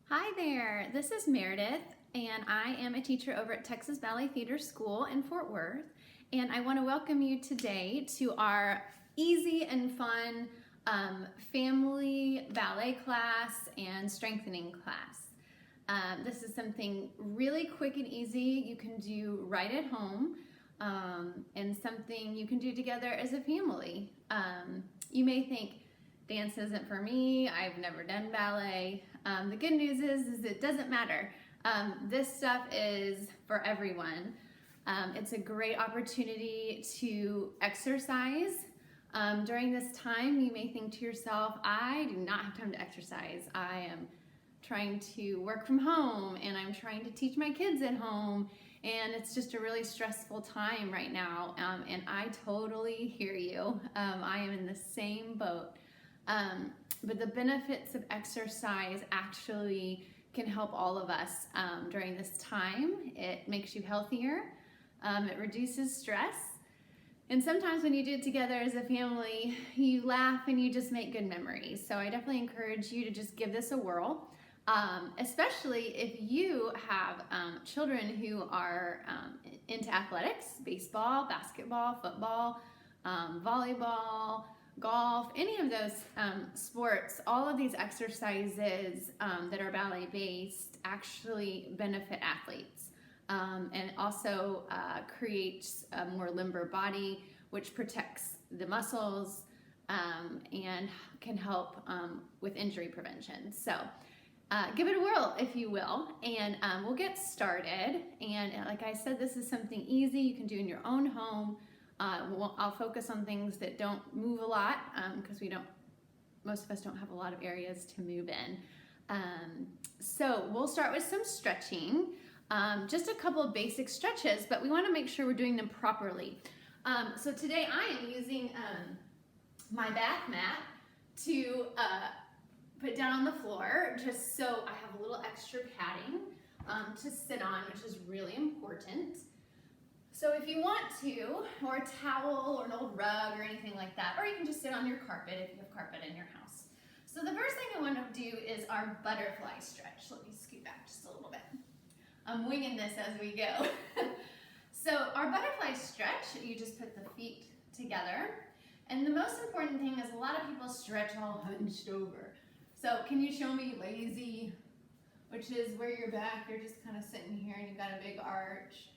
Hi there, this is Meredith, and I am a teacher over at Texas Ballet Theater School in Fort Worth, and I want to welcome you today to our easy and fun family ballet class and strengthening class. This is something really quick and easy you can do right at home, and something you can do together as a family. You may think, dance isn't for me, I've never done ballet. The good news is it doesn't matter. This stuff is for everyone. It's a great opportunity to exercise. During this time, you may think to yourself, I do not have time to exercise. I am trying to work from home and I'm trying to teach my kids at home, and it's just a really stressful time right now, and I totally hear you. I am in the same boat. But the benefits of exercise actually can help all of us during this time. It makes you healthier, it reduces stress, and sometimes when you do it together as a family, you laugh and you just make good memories. So I definitely encourage you to just give this a whirl, especially if you have children who are into athletics, baseball, basketball, football, volleyball, golf, any of those sports. All of these exercises that are ballet based actually benefit athletes, and also creates a more limber body, which protects the muscles and can help with injury prevention. So give it a whirl, if you will, and we'll get started. And like I said, this is something easy you can do in your own home. I'll focus on things that don't move a lot because most of us don't have a lot of areas to move in. So we'll start with some stretching, just a couple of basic stretches, but we want to make sure we're doing them properly. So today I am using my bath mat to put down on the floor, just so I have a little extra padding to sit on, which is really important. So if you want to, or a towel or an old rug or anything like that, or you can just sit on your carpet if you have carpet in your house. So the first thing I want to do is our butterfly stretch. Let me scoot back just a little bit. I'm winging this as we go. So our butterfly stretch, you just put the feet together. And the most important thing is a lot of people stretch all hunched over. So can you show me lazy, which is where you're back, you're just kind of sitting here and you've got a big arch.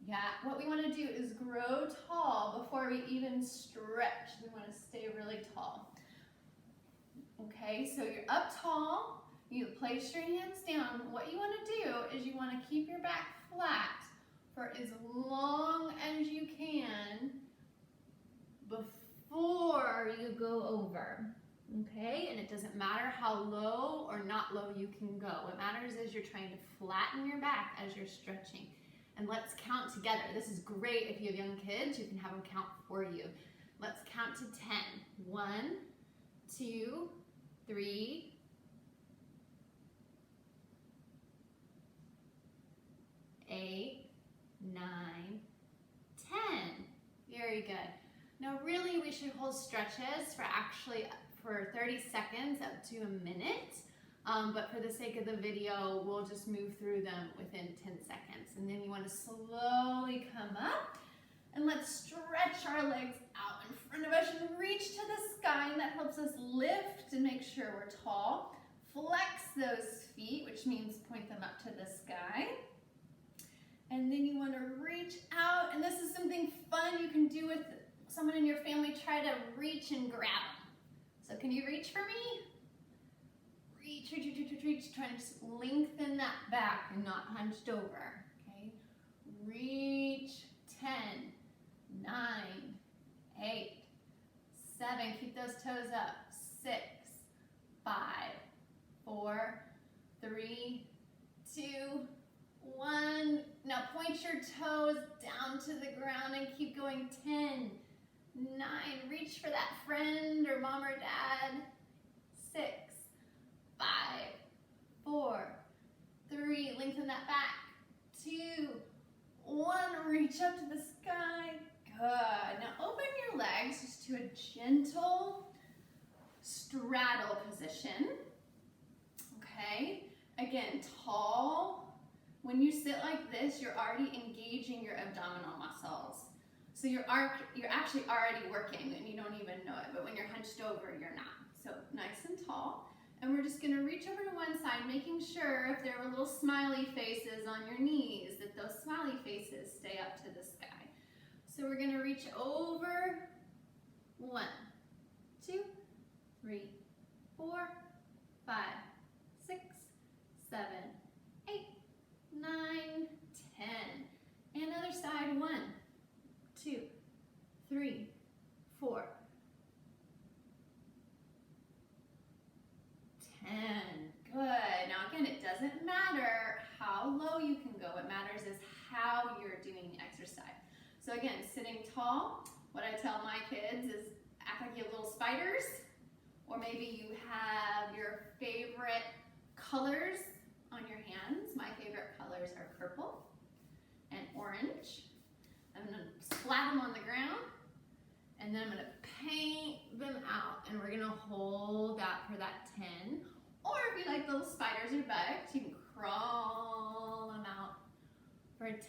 Yeah, what we want to do is grow tall before we even stretch. We want to stay really tall. Okay, so you're up tall, you place your hands down. What you want to do is you want to keep your back flat for as long as you can before you go over. Okay, and it doesn't matter how low or not low you can go. What matters is you're trying to flatten your back as you're stretching. And let's count together. This is great if you have young kids. You can have them count for you. Let's count to 10. 1, 2, 3, 8, 9, 10. Very good. Now really we should hold stretches for 30 seconds up to a minute. But for the sake of the video, we'll just move through them within 10 seconds. And then you want to slowly come up, and let's stretch our legs out in front of us and reach to the sky, and that helps us lift and make sure we're tall. Flex those feet, which means point them up to the sky. And then you want to reach out, and this is something fun you can do with someone in your family. Try to reach and grab them. So can you reach for me? Reach, reach, reach, reach, reach. Try to just lengthen that back and not hunched over, okay? Reach, 10, 9, 8, 7. Keep those toes up. 6, 5, 4, 3, 2, 1. Now point your toes down to the ground and keep going. 10, 9. Reach for that friend or mom or dad. 6, 5, 4, 3, lengthen that back. 2, 1, reach up to the sky. Good. Now open your legs just to a gentle straddle position. Okay. Again, tall. When you sit like this, you're already engaging your abdominal muscles. So you're actually already working and you don't even know it, but when you're hunched over, you're not. So nice and tall. And we're just gonna reach over to one side, making sure if there were little smiley faces on your knees, that those smiley faces stay up to the sky. So we're gonna reach over, 1, 2, 3, 4, 5, 6, 7, 8, 9, 10. And other side, 1, 2, 3, 4, 10. Good. Now again, it doesn't matter how low you can go. What matters is how you're doing the exercise. So again, sitting tall, what I tell my kids is act like you have little spiders, or maybe you have your favorite colors on your hands. My favorite colors are purple and orange. I'm gonna splat them on the ground, and then I'm gonna paint them out, and we're gonna hold that for that 10. Or if you like little spiders or bugs, you can crawl them out for 10.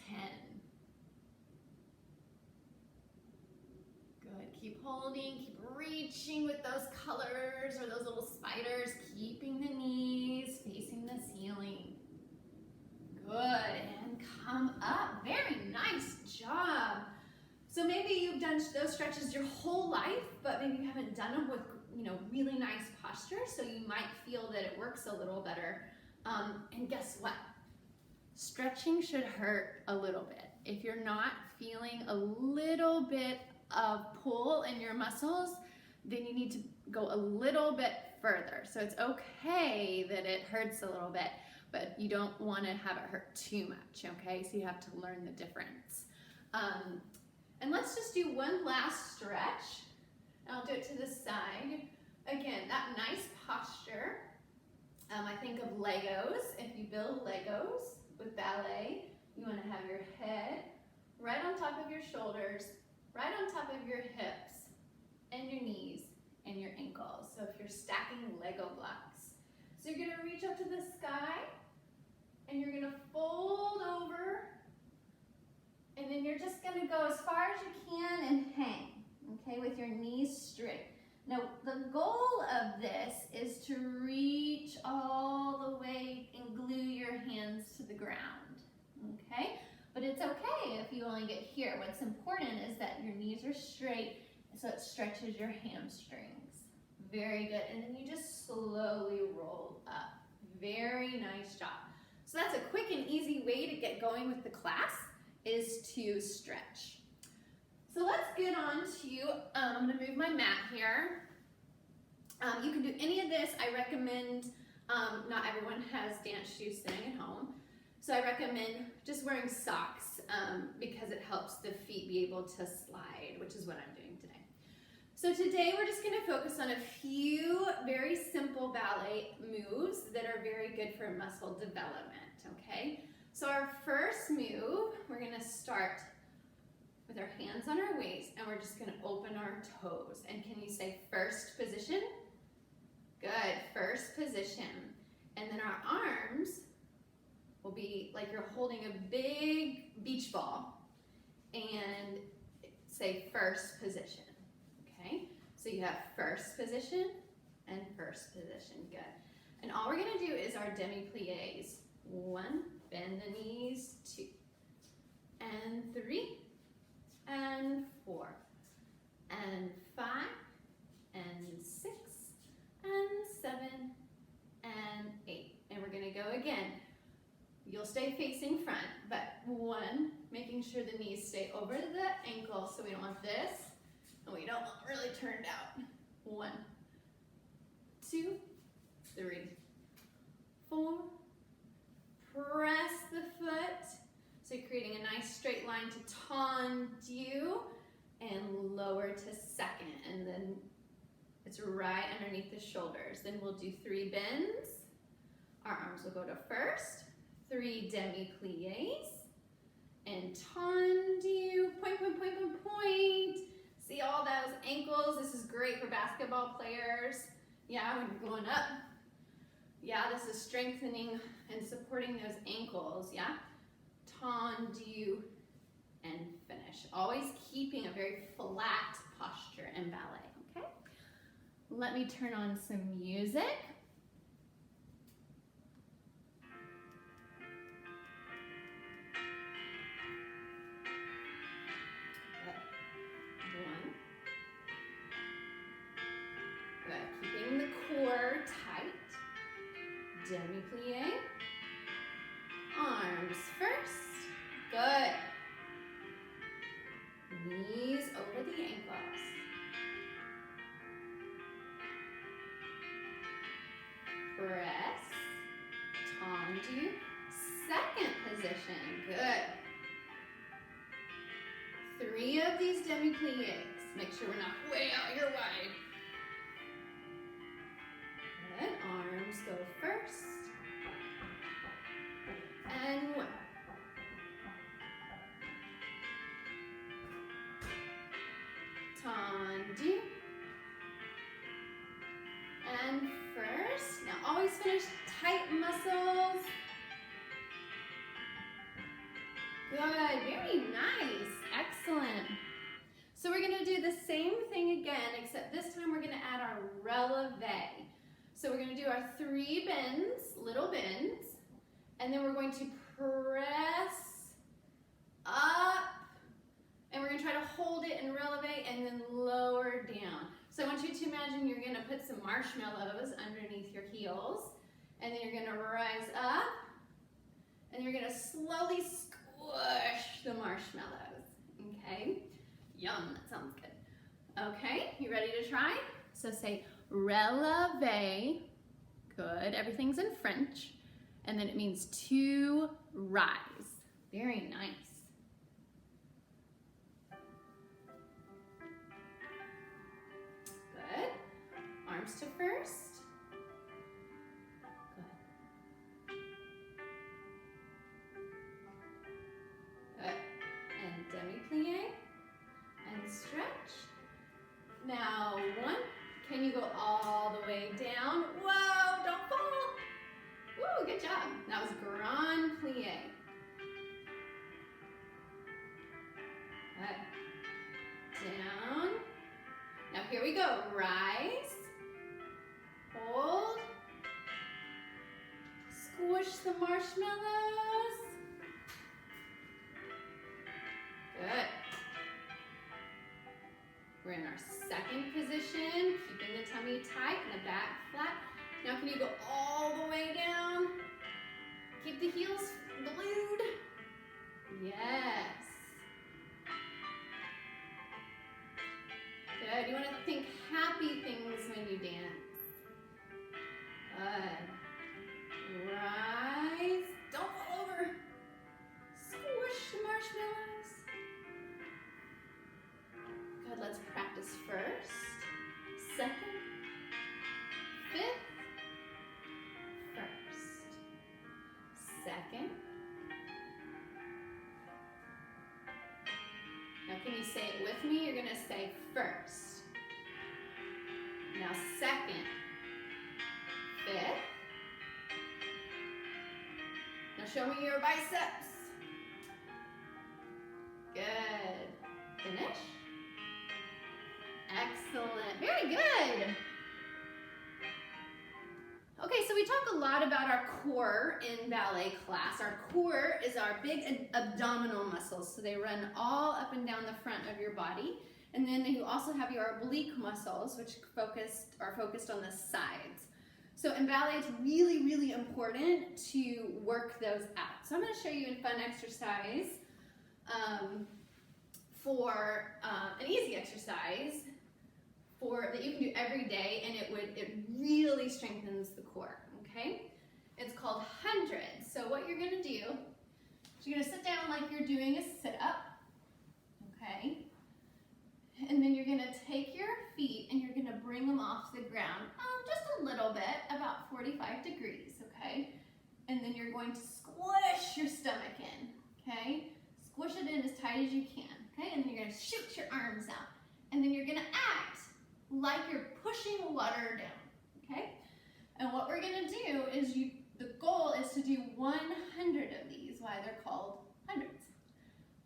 Good, keep holding, keep reaching with those colors or those little spiders, keeping the knees facing the ceiling. Good, and come up, very nice job. So maybe you've done those stretches your whole life, but maybe you haven't done them with really nice posture, so you might feel that it works a little better. And guess what? Stretching should hurt a little bit. If you're not feeling a little bit of pull in your muscles, then you need to go a little bit further. So it's okay that it hurts a little bit, but you don't want to have it hurt too much, okay? So you have to learn the difference. And let's just do one last stretch. I'll do it to the side. Again, that nice posture. I think of Legos. If you build Legos with ballet, you want to have your head right on top of your shoulders, right on top of your hips, and your knees, and your ankles. So if you're stacking Lego blocks. So you're going to reach up to the sky, and you're going to fold over, and then you're just going to go as far as you can and hang. Okay, with your knees straight. Now, the goal of this is to reach all the way and glue your hands to the ground, okay? But it's okay if you only get here. What's important is that your knees are straight, so it stretches your hamstrings. Very good, and then you just slowly roll up. Very nice job. So that's a quick and easy way to get going with the class, is to stretch. So let's get on to, I'm gonna move my mat here. You can do any of this. I recommend, not everyone has dance shoes sitting at home. So I recommend just wearing socks because it helps the feet be able to slide, which is what I'm doing today. So today we're just gonna focus on a few very simple ballet moves that are very good for muscle development, okay? So our first move, we're gonna start with our hands on our waist, and we're just gonna open our toes. And can you say first position? Good, first position. And then our arms will be like you're holding a big beach ball, and say first position, okay? So you have first position and first position, good. And all we're gonna do is our demi-pliés. 1, bend the knees, 2, and 3, and 4, and 5, and 6, and 7, and 8. And we're gonna go again. You'll stay facing front, but 1, making sure the knees stay over the ankle, so we don't want this, and we don't want really turned out. 1, 2, 3, 4, press the foot. So you're creating a nice straight line to tendu, and lower to second, and then it's right underneath the shoulders. Then we'll do 3 bends. Our arms will go to first, 3 demi-pliés, and tendu, point, point, point, point, point. See all those ankles? This is great for basketball players. Yeah, when you're going up. Yeah, this is strengthening and supporting those ankles, yeah? Tendu and finish. Always keeping a very flat posture in ballet, okay? Let me turn on some music. Keeping the core tight. Demi-plie. Arms first. Good. Knees over the ankles. Press. Tendu. Second position. Good. 3 of these demi-plies. Make sure we're not way out here wide. Good. Arms go first. And 1. Tendu. And first. Now always finish tight muscles. Good. Very nice. Excellent. So we're going to do the same thing again, except this time we're going to add our releve. So we're going to do our 3 bends, little bends, and then we're going to press up, and we're going to try to hold it and releve and then lower down. So I want you to imagine you're going to put some marshmallows underneath your heels, and then you're going to rise up, and you're going to slowly squish the marshmallows, okay? Yum, that sounds good. Okay, you ready to try? So say releve, good, everything's in French, and then it means to rise. Very nice. Good. Arms to first. Good. Good. And demi-plie. And stretch. Now 1. Can you go all the way down? Whoa, don't fall. Woo, good job. That was grand plie. Good. Down. Now here we go. Rise. Hold. Squish the marshmallows. Good. We're in our second position, keeping the tummy tight and the back flat. Now can you go all the way down? Keep the heels glued. Yes. Good. You want to think happy things when you dance. Good. Rise. Don't fall over. Squish the marshmallows. Good, let's practice first, second, 5th, first, second. Now can you say it with me? You're going to say first. Now second, 5th. Now show me your biceps. Good. Finish. Excellent. Very good. Okay, so we talk a lot about our core in ballet class. Our core is our big abdominal muscles. So they run all up and down the front of your body. And then you also have your oblique muscles, which are focused on the sides. So in ballet, it's really, really important to work those out. So I'm going to show you a fun exercise for an easy exercise that you can do every day, and it really strengthens the core, okay? It's called hundreds. So what you're gonna do is you're gonna sit down like you're doing a sit-up, okay? And then you're gonna take your feet and you're gonna bring them off the ground, just a little bit, about 45 degrees, okay? And then you're going to squish your stomach in, okay? Squish it in as tight as you can, okay? And then you're gonna shoot your arms out. And then you're gonna act like you're pushing water down, okay? And what we're gonna do is the goal is to do 100 of these, why they're called hundreds.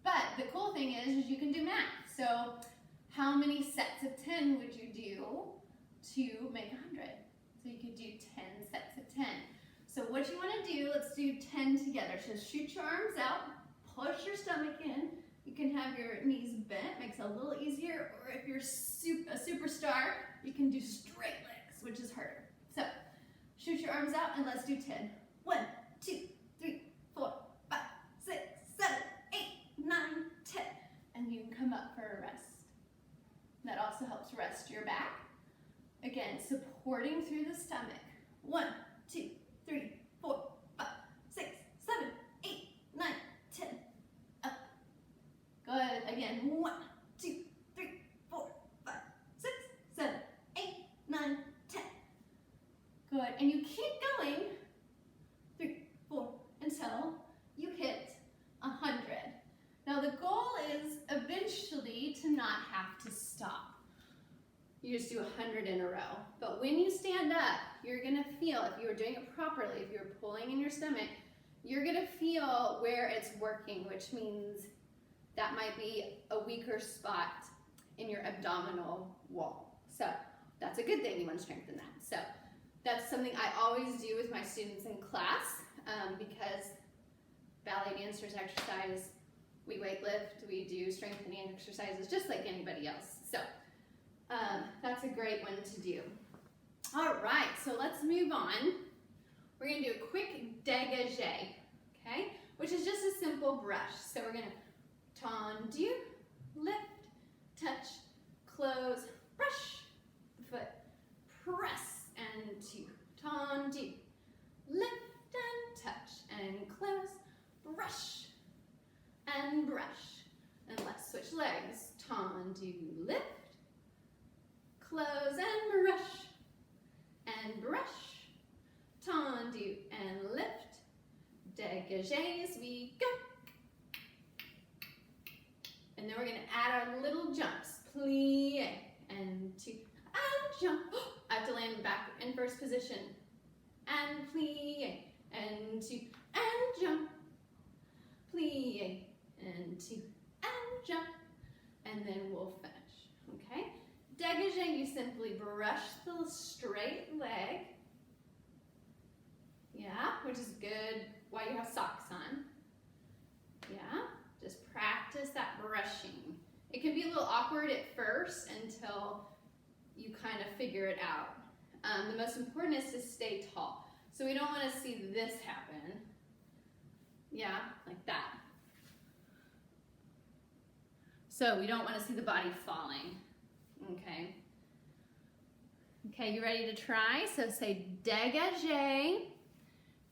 But the cool thing is you can do math. So how many sets of 10 would you do to make 100? So you could do 10 sets of 10. So what you wanna do, let's do 10 together. So shoot your arms out, push your stomach in. You can have your knees bent, makes it a little easier. Or if you're a superstar, you can do straight legs, which is harder. So shoot your arms out and let's do 10. 1, 2, 3, 4, 5, 6, 7, 8, 9, 10. And you can come up for a rest. That also helps rest your back. Again, supporting through the stomach. 1, 2, 3, 4, 5, 6, 7, 8, 9, 10. Up. Good. Again. 1, 2, 3, 4, 5, 6, 7, 8, 9, 10. Good. And you keep going. 3, 4, until you hit 100. Now the goal is eventually to not have to stop. You just do 100 in a row. But when you stand up, you're gonna feel, if you were doing it properly, if you were pulling in your stomach, you're gonna feel where it's working, which means that might be a weaker spot in your abdominal wall. So that's a good thing, you wanna strengthen that. So that's something I always do with my students in class because ballet dancers exercise, we weight lift, we do strengthening exercises just like anybody else. So that's a great one to do. All right, so let's move on. We're gonna do a quick dégagé, okay? Which is just a simple brush. So we're gonna tendu, lift, touch, close, brush, the foot, press, and two. Tendu, lift and touch, and close, brush, and brush. And let's switch legs. Tendu, lift, close and brush, tendu and lift, dégagé as we go. And then we're gonna add our little jumps. Plie and two, and jump. I have to land back in first position. And plie and two, and jump. Plie and two, and jump. And then we'll finish, okay? Dégagé, you simply brush the straight leg. Yeah, which is good while you have socks on. Yeah, just practice that brushing. It can be a little awkward at first until you kind of figure it out. The most important is to stay tall. So we don't want to see this happen. Yeah, like that. So we don't want to see the body falling. Okay. Okay, you ready to try? So say dégagé.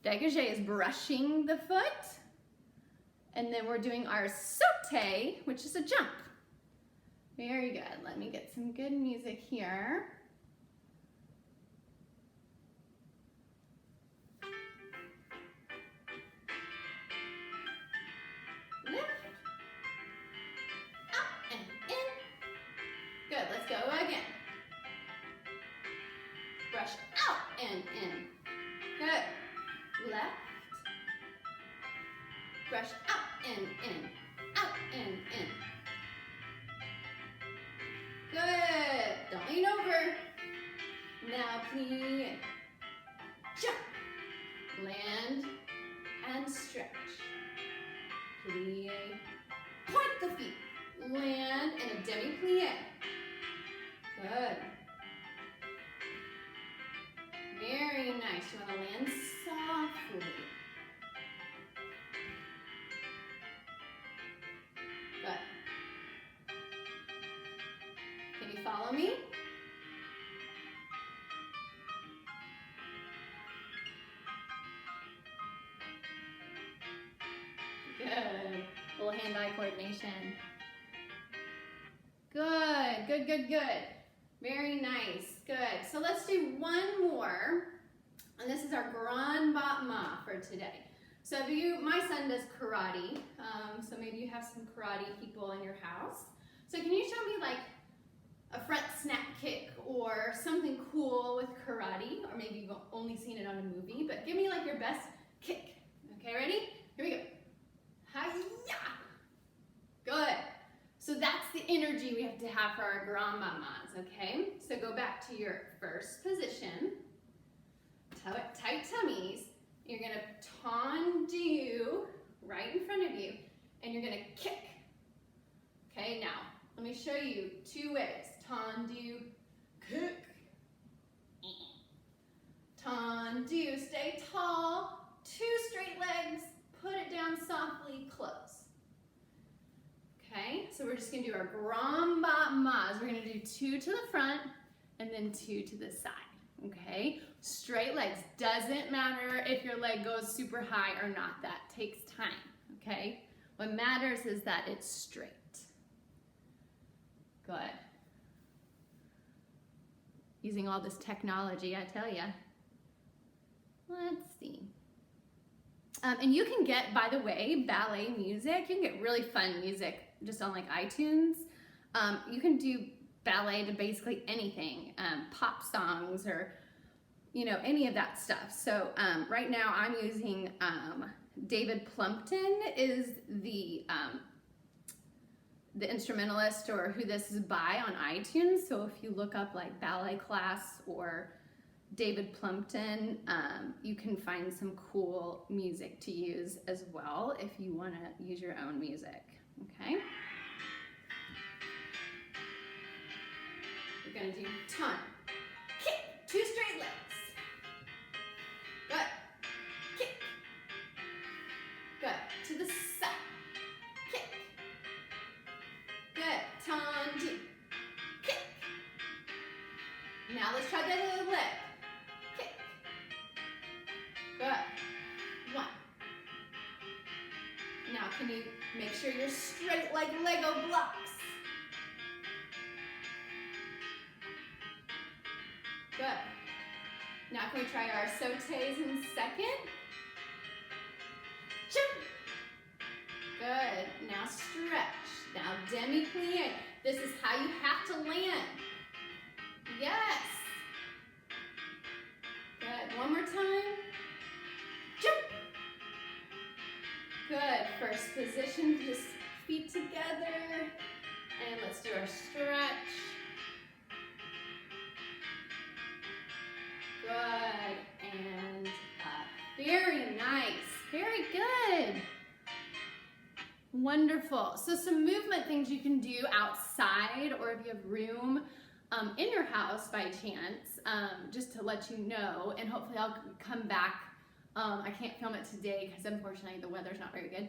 Dégagé is brushing the foot. And then we're doing our sauté, which is a jump. Very good. Let me get some good music here. Lift. Up and in. Good, let's go again. Brush out and in. Good. Left. Brush out and in. Out and in. Good. Don't lean over. Now plie. Jump. Land and stretch. Plie. Point the feet. Land in a demi-plie. Good. Very nice. You want to land softly. Good. Can you follow me? Good. A little hand-eye coordination. Good, good, good, good. Very nice, good. So let's do one more. And this is our grand battement for today. So if my son does karate, so maybe you have some karate people in your house. So can you show me like a front snap kick or something cool with karate, or maybe you've only seen it on a movie, but give me like your best kick. Okay, ready? Here we go. Hi-ya! Good. So that's the energy we have to have for our grand mamas, okay? So go back to your first position. Tight tummies. You're gonna tendu right in front of you, and you're gonna kick. Okay, now, let me show you 2 ways. Tendu, kick. Tendu, stay tall, 2 straight legs, put it down softly, close. Okay, so we're just gonna do our grand mas. We're gonna do 2 to the front and then 2 to the side, okay? Straight legs, doesn't matter if your leg goes super high or not, that takes time, okay? What matters is that it's straight. Good. Using all this technology, I tell ya. Let's see. And you can get, by the way, ballet music. You can get really fun music just on like iTunes. You can do ballet to basically anything, pop songs or, you know, any of that stuff. So right now I'm using David Plumpton is the instrumentalist or who this is by on iTunes. So if you look up like ballet class or David Plumpton, you can find some cool music to use as well if you want to use your own music, okay? We're going to do ton, kick, 2 straight legs. Good, kick. Good, to the side, kick. Good, tendu, kick. Now let's try the other leg. Good. 1. Now can you make sure you're straight like Lego blocks? Good. Now can we try our sautés in second? Jump. Good. Now stretch. Now demi-plie. This is how you have to land. Yes. Good. One more time. Jump. Good. First position, just feet together. And let's do our stretch. Good. And up. Very nice. Very good. Wonderful. So some movement things you can do outside or if you have room in your house by chance, just to let you know, and hopefully I'll come back. I can't film it today because unfortunately the weather's not very good.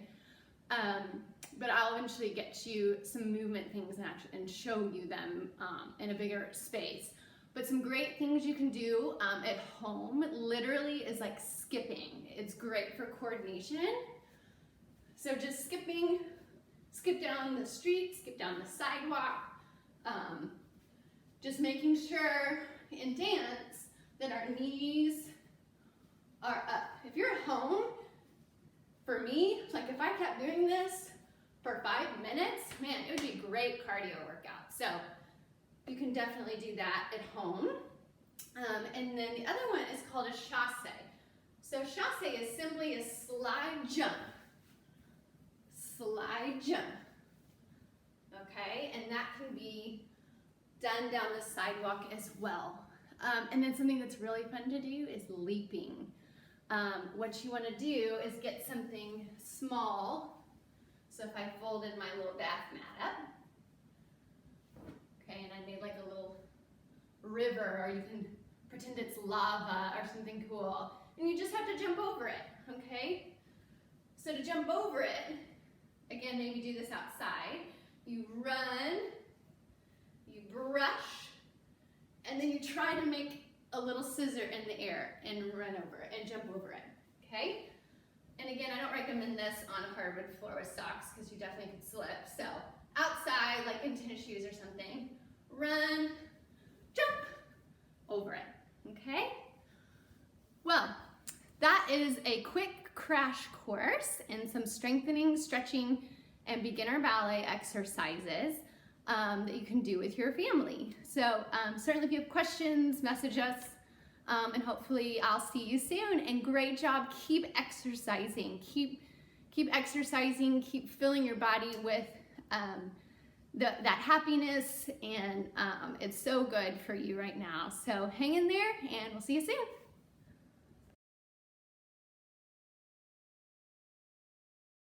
But I'll eventually get you some movement things and show you them in a bigger space. But some great things you can do at home literally is like skipping. It's great for coordination. So just skipping, skip down the street, skip down the sidewalk, just making sure in dance that our knees are up. If you're at home, for me, like if I kept doing this for 5 minutes, man, it would be a great cardio workout. So you can definitely do that at home. And then the other one is called a chassé. So chassé is simply a slide jump. Slide jump. Okay, and that can be done down the sidewalk as well. And then something that's really fun to do is leaping. What you want to do is get something small. So if I folded my little bath mat up, okay, and I made like a little river, or you can pretend it's lava or something cool, and you just have to jump over it, okay? So to jump over it, again, maybe do this outside. You run, you brush, and then you try to make a little scissor in the air and run over it and jump over it, okay? And again, I don't recommend this on a hardwood floor with socks because you definitely could slip. So outside, like in tennis shoes or something, run, jump over it, okay? Well, that is a quick crash course in some strengthening, stretching, and beginner ballet exercises. that you can do with your family. So certainly if you have questions, message us, and hopefully I'll see you soon. And great job. Keep exercising. Keep exercising. Keep filling your body with that happiness, and it's so good for you right now. So hang in there, and we'll see you soon.